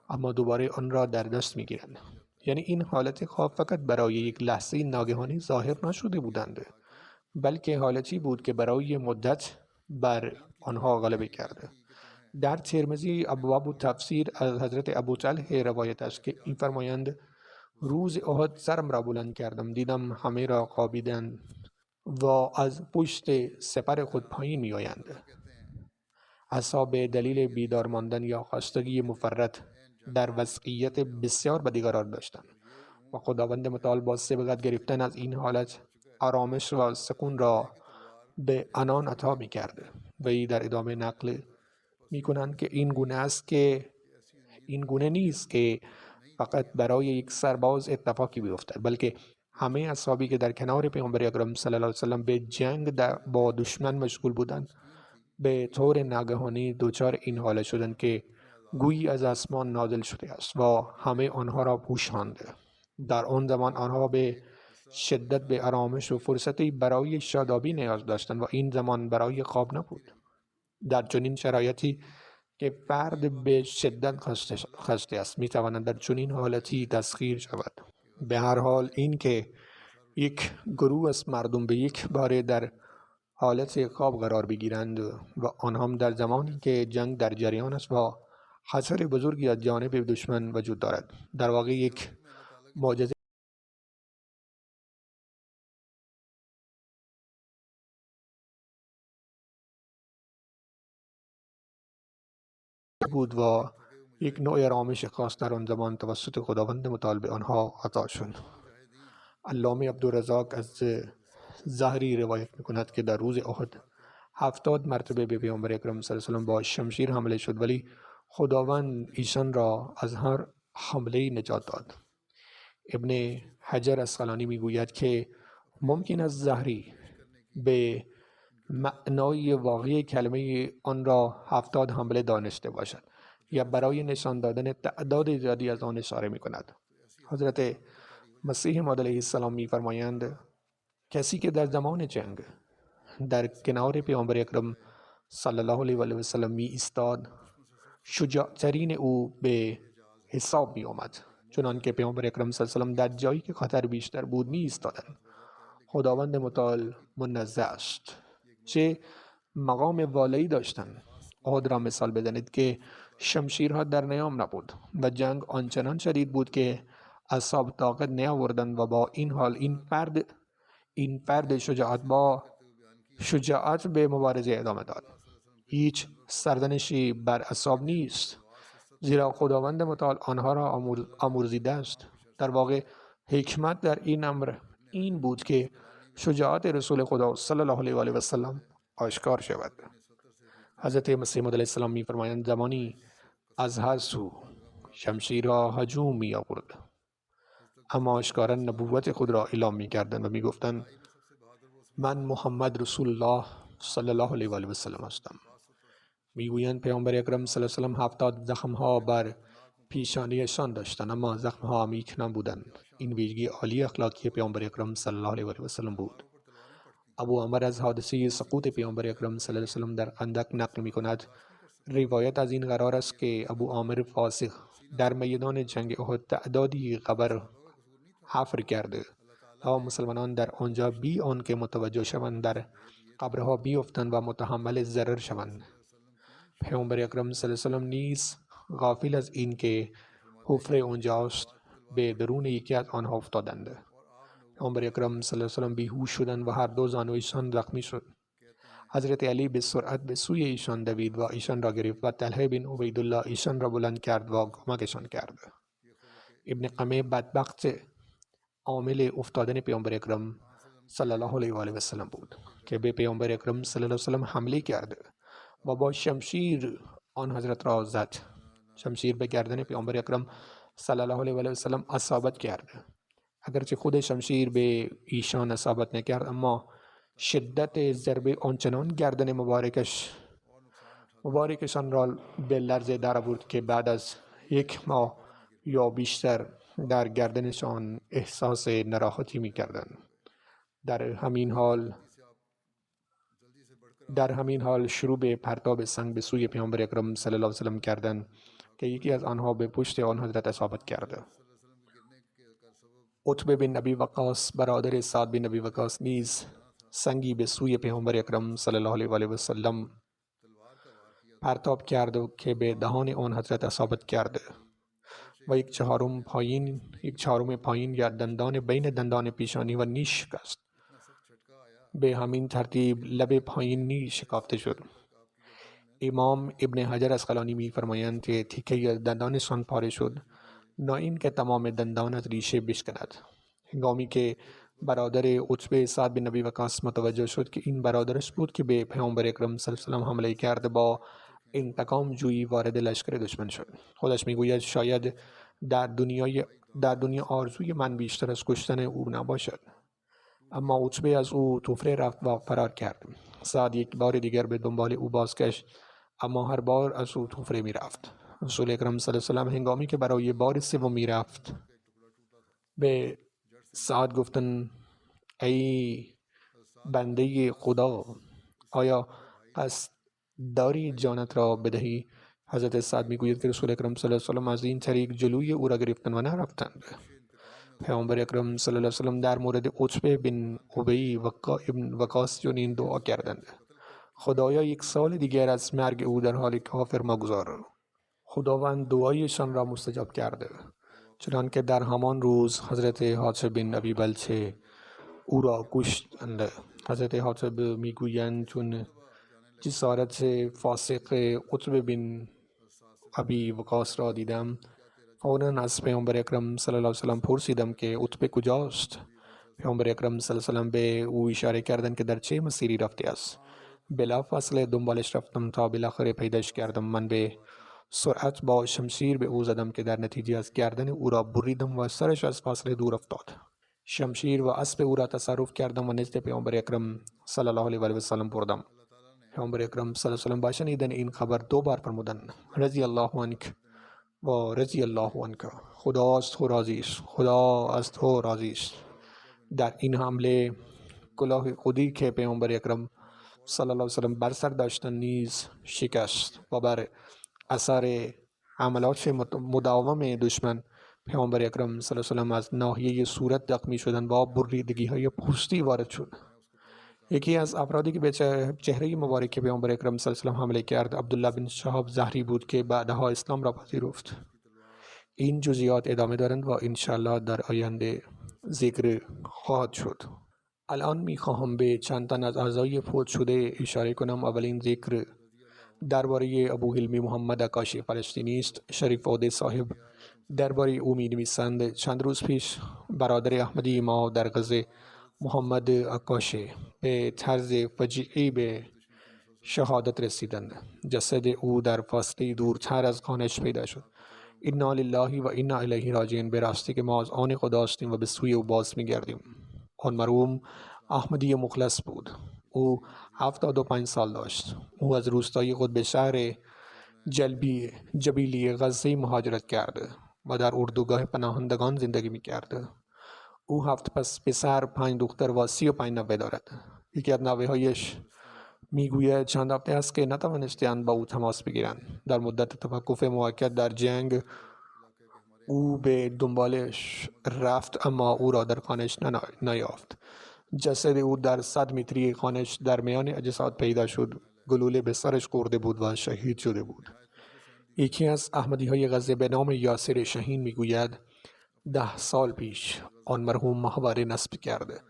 اما دوباره آن را در دست می گیرند. یعنی این حالت خواب فقط برای یک لحظه ناگهانی ظاهر نشده بودند، بلکه حالتی بود که برای مدت بر آنها غلبه کرده. در ترمذی ابواب تفسیر از حضرت ابو طلحه روایت است که این فرمایند روز احد سرم را بلند کردم، دیدم همه را خوابیدند و از پشت سپر خود پایین می آیند. اصحاب به دلیل بیدار ماندن یا خستگی مفرط در وضعیت بسیار بدی قرار داشتند و خداوند متعال با سبقت گرفتن از این حالت آرامش و سکون را به آنان عطا می کرده. و در ادامه نقل می کنند که این گونه نیست که فقط برای یک سرباز اتفاقی بیفتد، بلکه همه اصحابی که در کنار پیامبر اکرم صلی الله علیه و سلم به جنگ با دشمن مشغول بودند به طور ناگهانی دچار این حالت شدند که گویی از آسمان نازل شده است و همه آنها را پوشانده. در آن زمان آنها به شدت به آرامش و فرصتی برای شادابی نیاز داشتند و این زمان برای خواب نبود. در چنین شرایطی که فرد به شدت خسته است می تواند در چنین حالتی تسخیر شود. به هر حال این که یک گروه از مردم به یک باره در حالت خواب قرار بگیرند و آن هم در زمانی که جنگ در جریان است و خطر بزرگی از جانب دشمن وجود دارد، در واقع یک معجزه بود و یک نوع آرامش خاص در آن زمان توسط خداوند متعال به آنها عطا شد. علامه عبدالرزاق از زهری روایت می‌کند که در روز احد 70 مرتبه به پیامبر اکرم صلی الله علیه و آله با شمشیر حمله شد، ولی خداوند ایشان را از هر حمله نجات داد. ابن حجر اسقلانی میگوید که ممکن است زهری به معنای واقعی کلمه آن را 70 حمله دانسته باشد یا برای نشان دادن تعداد زیادی از آن اشاره می‌کند. حضرت مسیح موعود علیه السلام می‌فرمایند کسی که در زمان جنگ در کنار پیامبر اکرم صلی الله علیه و آله و سلم می ایستاد، شجاع‌ترین او به حساب می آمد، چنان که پیامبر اکرم صلی الله علیه و سلم در جایی که خطر بیشتر بود می ایستادند. خداوند متعال منزه است. چه مقام والایی داشتند. احد را مثال بزنید که شمشیرها در نیام نبود و جنگ آنچنان شدید بود که اصحاب طاقت نیاوردند و با این حال این فرد شجاعت به مبارزه ادامه داد. هیچ سرزنشی بر اصحاب نیست، زیرا خداوند متعال آنها را آمرزیده است. در واقع حکمت در این امر این بود که شجاعت رسول خدا صلی الله علیه و آله و سلم آشکار شود. حضرت مسیح موعود علیه السلام می‌فرمایند زمانی از هر سو شمشیرها هجوم می‌آورد، اما آشکارا نبوت خود را اعلام می‌کردند و می‌گفتند من محمد رسول الله صلی الله علیه و آله و سلم هستم. میگویند پیامبر اکرم صلی الله علیه و سلم 70 زخم‌ها بر پیشانیشان داشتند، اما زخم‌ها عمیق نبودند. این ویژگی عالی اخلاقی پیامبر اکرم صلی الله علیه و آله و سلم بود. ابو عمر از حادثه سقوط پیامبر اکرم صلی الله علیه و سلم در خندق نقل می‌کند. روایت از این قرار است که ابو عامر فاسق در میدان جنگ احد تعدادی قبر حفر کرده تا مسلمانان در آنجا بی آنکه متوجه شوند در قبرها بیفتند و متحمل ضرر شوند. پیامبر اکرم صلی الله علیه و سلم نیز غافل از این که حفره اونجاست به درون یکی از آنها افتادند. پیامبر اکرم صلی الله علیه و سلم بیهوش شدند و هر دو زانویشان زخمی شد. حضرت علی به سرعت به سوی ایشان دوید و ایشان را گرفت و طلحه بن عبیدالله ایشان را بلند کرد و کمکشان کرد. ابن قمه بدبخت عامل افتادن پیامبر اکرم صلی الله علیه و آله و سلم بود که به پیامبر اکرم صلی الله علیه و سلم حمله کرد و با شمشیر آن حضرت را زد. شمشیر به گردن پیامبر اکرم صلی الله علیه و آله و سلم اصابت کرد. اگرچه خود شمشیر به ایشان اصابت نکرد، اما شدت ضربه آنچنان گردن مبارکشان را به لرزه در آورد که بعد از 1 ماه یا بیشتر در گردنشان احساس نراحتی می‌کردند. در همین حال شروع به پرتاب سنگ به سوی پیامبر اکرم صلی الله علیه و سلم کردند که یکی از آنها به پشت آن حضرت اصابت کرد. عتبه بن ابی وقاص برادر سعد بن ابی وقاص نیز سنگی به سوی پیامبر اکرم صلی الله علیه و آله و سلم پرتاب کرد و که به دهان آن حضرت اصابت کرد و یک چهارم پایین یا دندان بین دندان پیشانی و نیش شکست. به همین ترتیب لب پایین نیش شکافته شد. امام ابن حجر اسقلانی می‌فرمایند که تیکه دندانشان پاره شد، نه این که تمام دندان از ریشه بشکند. هنگامی که برادر عتبه سعد بن ابی وقاص متوجه شد که این برادرش بود که به پیامبر اکرم صلی الله علیه و سلم حمله کرد، با انتقام جویی وارد لشکر دشمن شد. خودش میگوید شاید در دنیا آرزوی من بیشتر از کشتن او نباشد. اما عتبه از او طفره رفت و فرار کرد. سعد یک بار دیگر به دنبال او بازگشت، اما هر بار از او طفره می رفت. رسول اکرم صلی الله علیه و سلم هنگامی که برای بار سوم می رفت به سعد گفتند ای بنده خدا، آیا قصد داری جانت را بدهی؟ حضرت سعد میگوید که رسول اکرم صلی الله علیه و سلم از این طریق جلوی او را گرفتند و نرفتند. پیامبر اکرم صلی الله علیه و سلم در مورد عتبه بن ابی وقاص چنین دعا کردند: خدایا 1 سال دیگر از مرگ او در حال کافر مگذار. خداوند دعایشان را مستجاب کرده. چنانکه در همان روز حضرت حاتب بن ابی بلتعه او را کشتند. حضرت حاتب میگویند چون جسارت فاسق قطب بن ابی وقاص را دیدم، فوراً از پیامبر اکرم صلی الله علیه وسلم پرسیدم که عتبه کجاست؟ پیامبر اکرم صلی الله علیه وسلم به او اشاره کردند که در چه مسیری رفته است. بلافاصله دنبالش رفتم تا بالاخره پیداش کردم. من به سرعت با شمشیر به او زدم که در نتیجه از گردن او را بریدم و سرش از فاصله دور افتاد. شمشیر و اسب او را تصرف کردم و نزد پیامبر اکرم صلی الله علیه و سلم بردم. پیامبر اکرم صلی الله علیه و سلم با شنیدن این خبر 2 بار فرمودند رضی الله عنک و رضی الله عنک، خدا از تو راضی است، خدا از تو راضی است. در این حمله کلاه خودی که پیامبر اکرم صلی الله علیه و سلم بر سر داشتند نیز شکست و بر اثر حملات مداوم دشمن پیامبر اکرم صلی الله علیه و سلم از ناحیه صورت زخمی شدند و بریدگی‌های پوستی وارد شد. یکی از افرادی که به چهره مبارک پیامبر اکرم صلی الله علیه و سلم حمله کرد عبدالله بن شهاب زهری بود که بعدها اسلام را پذیرفت. این جزئیات ادامه دارند و انشاءالله در آینده ذکر خواهد شد. الان میخواهم به چند تن از اعضای فوت شده اشاره کنم. اولین ذکر درباره ابو حلمی محمد عکاشی فلسطینی است. شریف عوده صاحب درباره او می‌نویسند چند روز پیش برادر احمدی ما در غزه محمد عکاشی به طرز فجیعی به شهادت رسیدند. جسد او در فاصله دورتر از خانه‌اش پیدا شد. انا لله و انا الیه راجعون. به راستی که ما از آن خدا هستیم و به سوی او باز می‌گردیم. آن مرحوم احمدی مخلص بود. او 75 سال داشت. او از روستای خود به شهر جبیلی غزه مهاجرت کرده و در اردوگاه پناهندگان زندگی می‌کرد. او 7 پسر، 5 دختر و 35 نوه دارد. یکی از نوه‌هایش میگوید چند هفته است که نتوانستند با او تماس بگیرند. در مدت توقف موقت در جنگ او به دنبالش رفت اما او را در خانه‌اش نیافت. جسد او در 100 متری خانه‌اش در میان اجساد پیدا شد. گلوله به سرش خورده بود و شهید شده بود. یکی از احمدی‌های غزه به نام یاسر شهین میگوید 10 سال پیش آن مرحوم ماهواره نصب کرده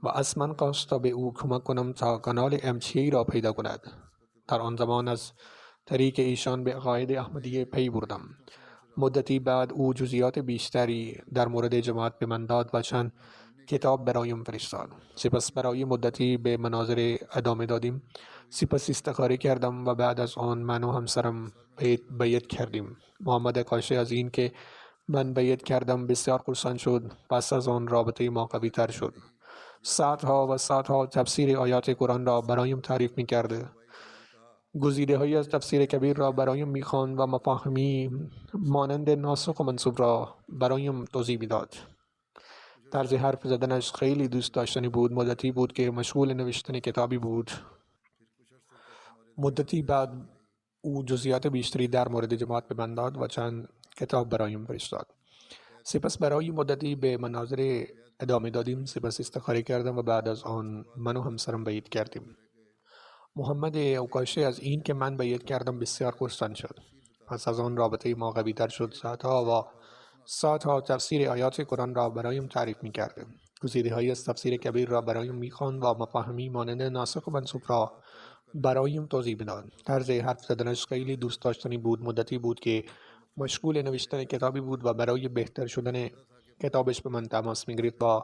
و از من خواست تا به او کمک کنم تا کانال MTA را پیدا کند. در آن زمان از طریق ایشان به عقاید احمدیه پی بردم. مدتی بعد او جزئیات بیشتری در مورد جماعت به من داد و چند کتاب برایم فرستاد. سپس برای مدتی به مناظر ادامه دادیم. سپس استخاره کردم و بعد از آن من و همسرم بیعت کردیم. محمد عکاشی از این که من بیعت کردم بسیار خرسند شد. پس از آن رابطه ما قوی تر شد. ساعتها و ساعتها تفسیر آیات قرآن را برایم تعریف می کرده. گزیده هایی از تفسیر کبیر را برایم می خواند و مفاهیمی مانند ناسخ و منسوخ را برایم توضیح می داد. طرز حرف زدنش خیلی دوست داشتنی بود. مدتی بود که مشغول نوشتن کتابی بود. مدتی بعد او جزئیات بیشتری در مورد جماعت به من داد و چند کتاب برایم فرستاد. سپس برای مدتی به مناظر ادامه دادیم. سپس استخاره کردم و بعد از آن من و همسرم بیعت کردیم. محمد عکاشی از این که من بیعت کردم بسیار خرسند شد. پس از آن رابطه ما قوی تر شد. ساعتها تفسیر آیات قرآن را برایم تعریف می کرده. گزیده هایی از تفسیر کبیر را برایم می خواند و مفاهیمی مانند ناسخ و منسوخ را برایم توضیح میداد. طرز حرف زدنش خیلی دوست داشتنی بود. مدتی بود که مشغول نوشتن کتابی بود و برای بهتر شدن کتابش به من تماس می‌گرفت و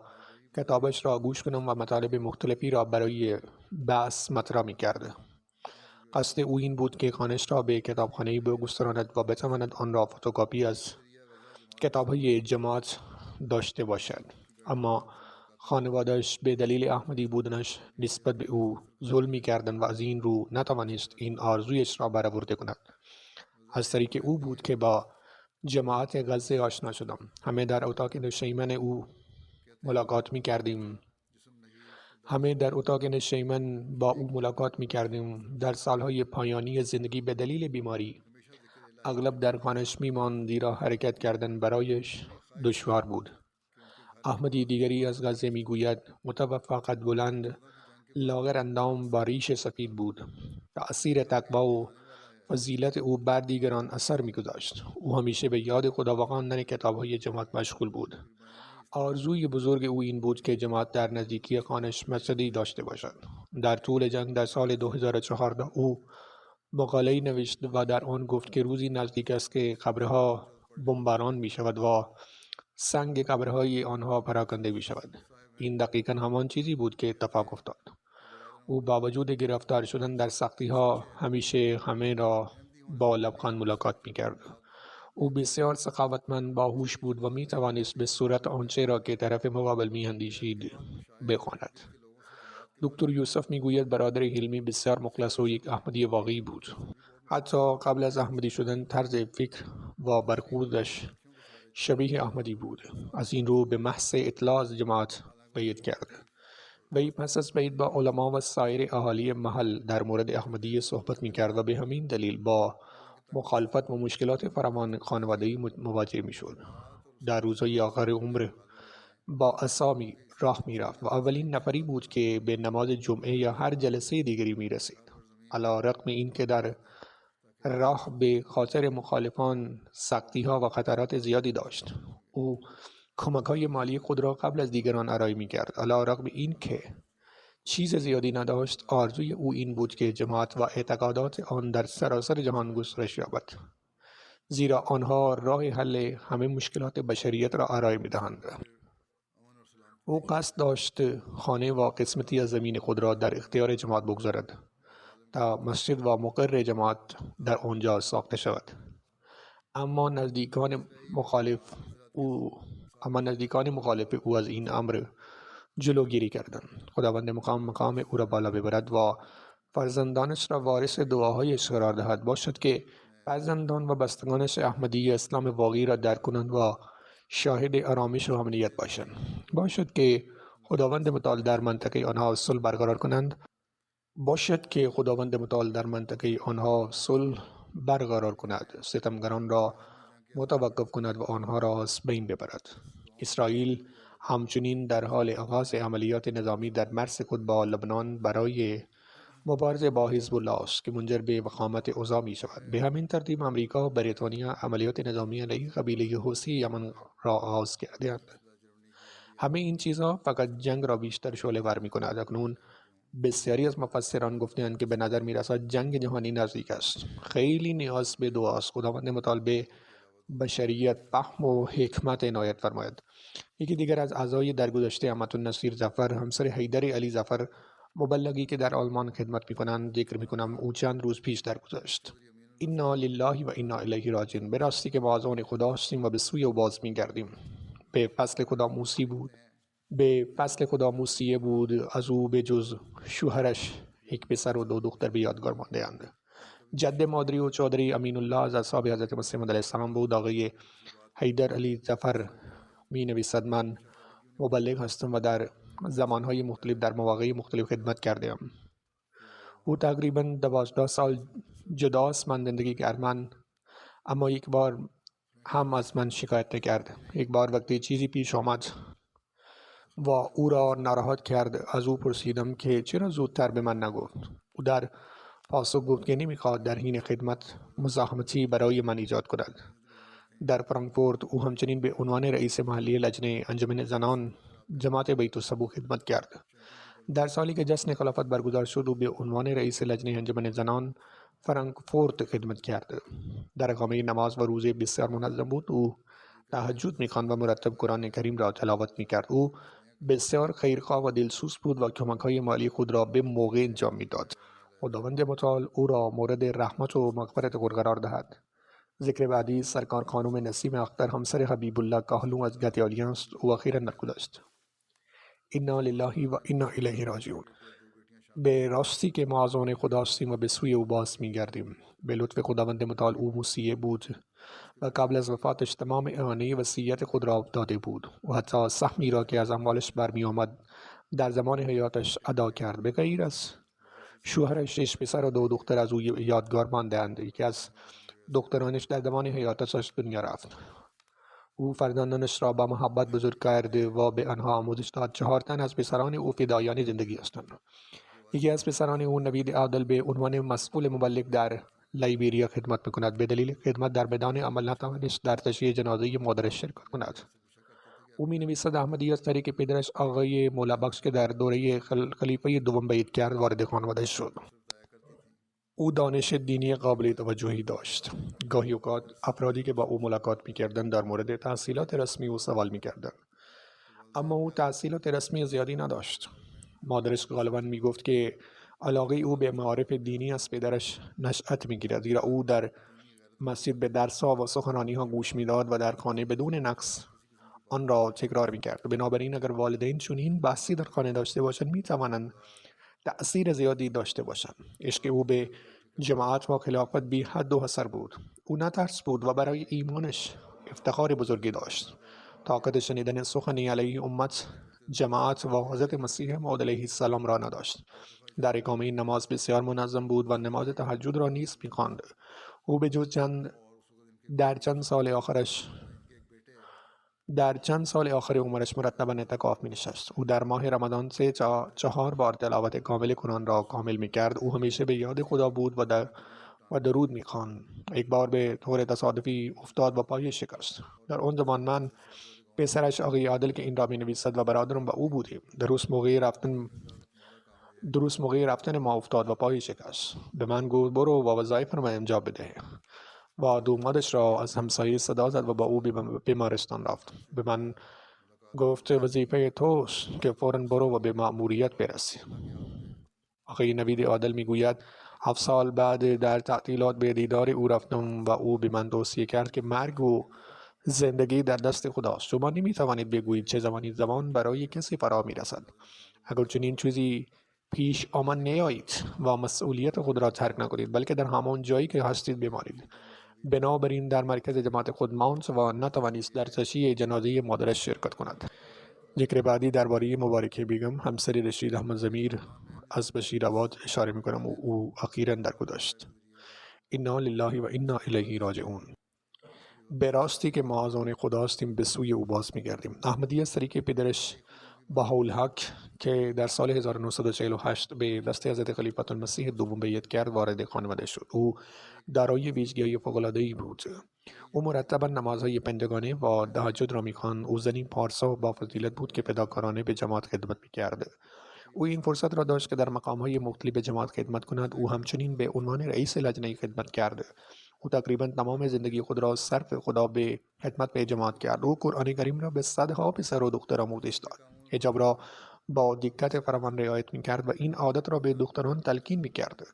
کتابش را گوش کنم و مطالب مختلفی را برای بحث مطرح می‌کرد. قصد او این بود که خانه‌اش را به کتابخانه‌ای بگستراند و بتواند آن را فتوکپی از کتاب‌های جماعت داشته باشد. اما خانواده‌اش به دلیل احمدی بودنش نسبت به او ظلم می‌کردند و از این رو نتوانست این آرزویش را برآورده کند. از طریق او بود که با جماعت غزه آشنا شدم. همه در اتاق نشیمن او ملاقات می‌کردیم. با او ملاقات می‌کردیم. در سالهای پایانی زندگی به دلیل بیماری اغلب در خانه‌اش می‌ماند زیرا حرکت کردن برایش دشوار بود. احمدی دیگری از غزه میگوید متوفا قد بلند، لاغر اندام با ریش سفید بود. تأثیر تقوا و فضیلت او بر دیگران اثر می‌گذاشت. او همیشه به یاد خدا و خواندن کتاب‌های جماعت مشغول بود. آرزوی بزرگ او این بود که جماعت در نزدیکی خانه‌اش مسجدی داشته باشد. در طول جنگ در سال 2014 او مقاله‌ای نوشت و در آن گفت که روزی نزدیک است که قبرها بمباران می‌شود و سنگ قبرهای آنها پراکنده می‌شود. این دقیقاً همان چیزی بود که اتفاق افتاد. او با وجود گرفتار شدن در سختی‌ها همیشه همه را با لبخند ملاقات می‌کرد. او بسیار سخاوتمند باهوش بود و می‌توانست به صورت آنچه را که طرف مقابل می‌اندیشید بخواند. دکتر یوسف میگوید برادر حلمی بسیار مخلص و یک احمدی واقعی بود. حتی قبل از احمدی شدن طرز فکر و برخوردش شبیه احمدی بود. از این رو به محض اطلاع از جماعت بیعت کرد. وی پس از بیعت با علما و سایر اهالی محل در مورد احمدی صحبت می‌کرد و به همین دلیل با مخالفت و مشکلات فراوان خانوادگی مواجه می‌شد. در روزهای آخر عمر با عصا راه می‌رفت و اولین نفری بود که به نماز جمعه یا هر جلسه دیگری می‌رسید. علی رغم این که در راه به خاطر مخالفان سختی‌ها و خطرات زیادی داشت، او کمک‌های مالی خود را قبل از دیگران ارائه می‌کرد. علی رغم این که چیز زیادی نداشت، آرزوی او این بود که جماعت و اعتقادات آن در سراسر جهان گسترش یابد، زیرا آنها راه حل همه مشکلات بشریت را ارائه می‌دهند. او قصد داشت خانه و قسمتی از زمین خود را در اختیار جماعت بگذارد تا مسجد و مقر جماعت در آنجا ساخته شود. اما نزدیکان مخالف او از این امر جلوگیری کردند. خداوند مقام او را بالا ببرد و فرزندانش را وارث دعاهایش قرار دهد. باشد که فرزندان و بستگانش احمدی اسلام واقعی را درک کنند و شاهد آرامش و امنیت باشند. باشد که خداوند متعال در منطقه آنها صلح برقرار کند. ستمگران را متوقف کند و آنها را از بین ببرد. اسرائیل همچنین در حال آغاز عملیات نظامی در مرز خود با لبنان برای مبارزه با حزب الله است که منجر به وخامت اوضاع می شود. به همین ترتیب امریکا و بریتانیا عملیات نظامی علیه قبیله حوثی یمن را آغاز کردند. همه این چیزها فقط جنگ را بیشتر شعله‌ور می کند. اکنون بسیاری از مفسران گفتند که به نظر می رسد جنگ جهانی نزدیک است. خیلی نیاز به دعاست. خداوند متعال به بشریت فهم و حکمت عنایت فرماید. یکی دیگر از اعضای درگذشته امت‌النصیر ظفر، همسر حیدر علی ظفر، مبلغی که در آلمان خدمت می‌کنند ذکر می‌کنم، او چند روز پیش درگذشت. انا لله و انا الیه راجعون. به راستی که ما از آن خدا هستیم و به سوی او باز می‌گردیم. به فصل خدا موسیه بود. از او به جز شوهرش یک پسر و 2 دختر به یادگار مانده‌اند. جد مادری و چادری امین الله از اصحاب حضرت مسیح علیه السلام بود. آقای حیدر علی ظفر می نویسد: من مبلغ هستم و در زمانهای مختلف در مواقع مختلف خدمت کردم. او تقریباً 12 سال جداست. من زندگی کردم، اما یک بار هم از من شکایت نکرد. یک بار وقتی چیزی پیش آمد و او را ناراحت کرد، از او پرسیدم که چرا زودتر به من نگفت. او در پاسخ گفت که نمیخواد در حین خدمت مزاحمتی برای من ایجاد کند. در فرانکفورت او همچنین به عنوان رئیس محلی لجنه انجمن زنان جماعت بیت الصبوح خدمت کرد. در سالی که جشن خلافت برگزار شد، او به عنوان رئیس لجنه انجمن زنان فرانکفورت خدمت کرد. در اقامه نماز و روزه بسیار منظم بود. او تهجد می‌خواند و مرتب قرآن کریم را تلاوت می‌کرد. او بسیار خیرخواه و دلسوز بود و کمک‌های مالی خود را به موقع انجام می‌داد. خداوند متعال او را مورد رحمت و مغفرت خود قرار دهد. ذکر بعدی سرکار خانم نسیم اختر، همسر حبیب الله کاهلو از گتیالیان است. او اخیراً درگذشت. انا لله و انا الیه راجعون. به راستی که ما از آن خدا هستیم و به سوی او باز می‌گردیم. به لطف خداوند متعال او موسیه بود و قبل از وفاتش تمام اعانه وصیت خود را داده بود و حتی سهمی را که از اموالش برمی آمد در زمان حیاتش ادا کرد. به غیر از شوهرش 6 پسر و 2 دختر از او یادگار مانده‌اند. یکی از دخترانش در زمان حیاتش از دنیا رفت. او فرزندانش را با محبت بزرگ کرد و به آنها آموزش داد. 4 تن از پسران او فدایان زندگی هستند. یکی از پسران او نوید عادل به عنوان مسئول مبلغ در لایبریا خدمت میکند. به دلیل خدمت در میدان عمل نتوانست در تشییع جنازه مادرش شرکت کند. او می‌نویسد احمدی از طریق پدرش آقای مولابخش که در دوره خلیفه دوم بیعت کرد وارد خانواده شد. او دانش دینی قابل توجهی داشت. گاهی اوقات افرادی که با او ملاقات می‌کردند در مورد تحصیلات رسمی او سوال می‌کردند، اما او تحصیلات رسمی زیادی نداشت. مادرش غالباً می‌گفت که علاقه او به معارف دینی از پدرش نشأت می‌گیرد، زیرا او در مسجد به درس‌ها و سخنرانی‌ها گوش می‌داد و در خانه بدون نقص آن را تکرار می‌کرد. بنابراین اگر والدین چنین بحثی در خانه داشته باشند می‌توانند تأثیر زیادی داشته باشند. عشق او به جماعت و خلافت بی حد و حصر بود. او نترس بود و برای ایمانش افتخار بزرگی داشت. طاقت شنیدن سخن علیه امت، جماعت و حضرت مسیح موعود علیه السلام را نداشت. در اقامه نماز بسیار منظم بود و نماز تهجد را نیز می‌خواند. او به جز در چند سال آخر عمرش مرتباً اعتکاف می‌نشست. او در ماه رمضان 3 تا 4 بار تلاوت کامل قرآن را کامل می‌کرد. او همیشه به یاد خدا بود و درود می‌خواند. یک بار به طور تصادفی افتاد و پایش شکست. در آن زمان من، پسرش آقای عادل که این را می‌نویسد و برادرم و او بودیم. درست موقع رفتن ما افتاد و پایش شکست. به من گفت برو و وظایف را انجام بده. و دومادش را از همسایه صدا زد و با او به بیمارستان رفت. به من گفت وظیفه توست که فوراً برو و به مأموریت برسی. آقای نوید عادل میگوید 7 سال بعد در تعطیلات به دیدار او رفتم و او به من توصیه کرد که مرگ و زندگی در دست خداست. شما نمیتوانید بگویید چه زمانی زمان برای کسی فرا میرسد. اگر چنین چیزی پیش آمد نیایید و مسئولیت خود را ترک نکنید، بلکه در همان جایی که هستید بمانید. بنابراین در مرکز جماعت خود ماند و نتوانست در تشییع جنازه مادرش شرکت کند. ذکر بعدی درباره مبارکه بیگم همسر رشید احمد ضمیر از بشیرآباد اشاره میکنم و او اخیراً درگذشت. انا لله و انا الیه راجعون. به راستی که ما از آن خدا هستیم به سوی او باز میگردیم. احمدی از طریق پدرش بهاءالحق که در سال 1948 به دست حضرت خلیفة المسیح دوم بیعت کرد وارد خانواده شد. او دارای ویژگی‌های فوق‌العاده‌ای بود. او مرتبا نمازهای پنجگانه و تهجد را می‌خواند. او زنی پارسا و با فضیلت بود که فداکارانه به جماعت خدمت می‌کرد. او این فرصت را داشت که در مقام‌های مختلف جماعت خدمت کند. او همچنین به عنوان رئیس لجنه خدمت کرد. او تقریبا تمام زندگی خود را صرف خدا به خدمت به جماعت کرد. او قرآن کریم را به صدها پسر و دختر آموزش داد. حجاب را با دقت فراوان رعایت می‌کرد و این عادت را به دختران تلقین می‌کرد.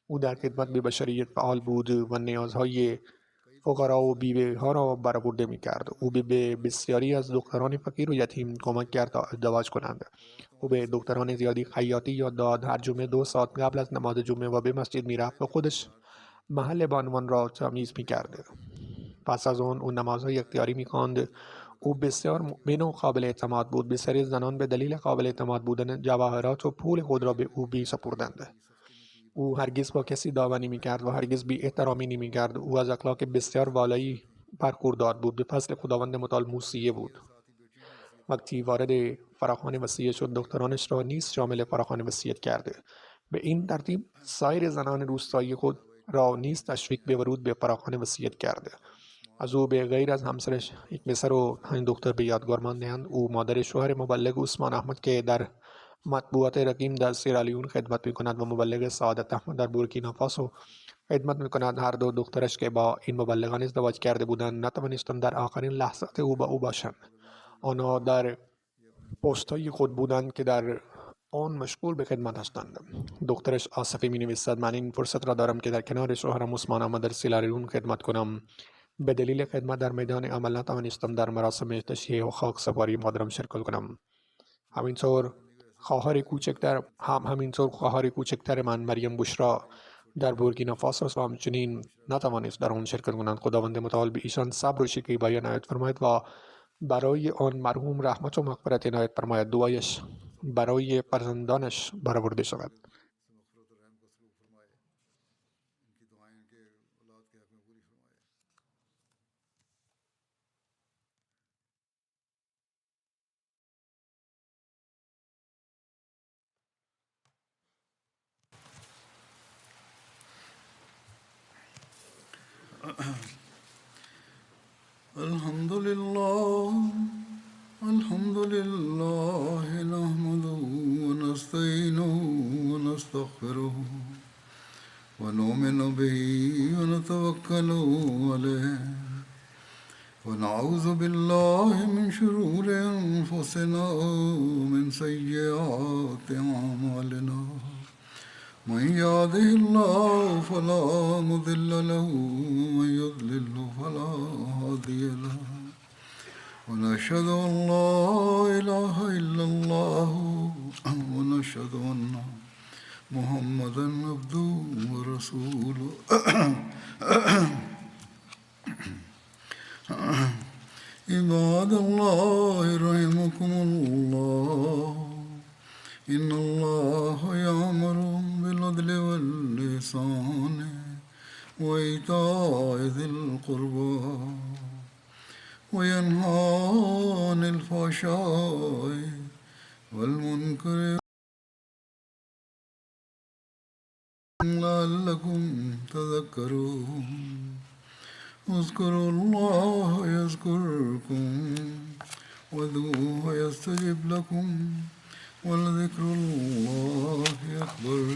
او در خدمت به بشریت فعال بود و نیازهای فقرا و بیوه‌ها را برآورده می‌کرد. او به بسیاری از دختران فقیر و یتیم کمک کرد تا ازدواج کنند. او به دختران زیادی خیاطی یاد داد. هر جمعه 2 ساعت قبل از نماز جمعه و به مسجد می‌رفت و خودش محل بانوان را تمیز می‌کرد. پس از آن او نمازهای اختیاری می‌خواند. او بسیار مؤمن و قابل اعتماد بود. بسیاری زنان به دلیل قابل اعتماد بودن جواهرات و پول خود را به او بی‌سپردند. او هرگز با کسی دعوا نمی‌کرد و هرگز بی احترامی نمی‌کرد. او از اخلاق بسیار والایی برخوردار بود. به فضل خداوند متعال موصیه بود. وقتی وارد فراخوان وصیت شد دخترانش را نیز شامل فراخوان وصیت کرده. به این ترتیب سایر زنان روستایی خود را نیز تشویق به ورود به فراخوان وصیت کرده. از او به غیر از همسرش یک پسر و 5 دختر به یادگار مانده‌اند. او مادر شوهر مبلغ عثمان احمد که در مطبوعات رقیم در سیرالیون خدمت می‌کند و مبلغ سعادت احمد در بورکینافاسو خدمت می‌کند. هر دو دخترش که با این مبلغان ازدواج کرده بودند نتوانستند در آخرین لحظات او با او باشند. آنها در پست‌های خود بودند که در آن مشغول به خدمت هستند. دخترش آصفی می‌نویسد من این فرصت را دارم که در کنار شوهرم عثمان احمد در سیرالیون خدمت کنم. به دلیل خدمت در میدان عمل نتوانستم در مراسم تشییع و خاکسپاری مادرم شرکت کنم. همینطور خواهر کوچکتر من مریم بشرا در بورکینافاسو و همچنین نتوانست در آن شرکت کنند. خداوند متعال به ایشان صبر و شکیبایی عنایت فرماید و برای آن مرحوم رحمت و مغفرت عنایت فرماید. دعایش برای فرزندانش برآورده شود. الحمد لله الحمد لله نحمده ونستعينه ونستغفره ونؤمن به ونتوكل عليه ونعوذ بالله من شرور أنفسنا ومن سيئات أعمالنا من يهده الله فلا مضل له ومن يضلل فلا هادي له ونشهد أن لا إله إلا الله ونشهد أن محمدا عبده ورسوله عباد الله رحمكم الله إن الله يأمر بالعدل والإحسان وإيتاء ذي القربى وينهى عن الفحشاء والمنكر لعلكم تذكرون اذكروا الله يذكركم وادعوه يستجب لكم ولذكر الله أكبر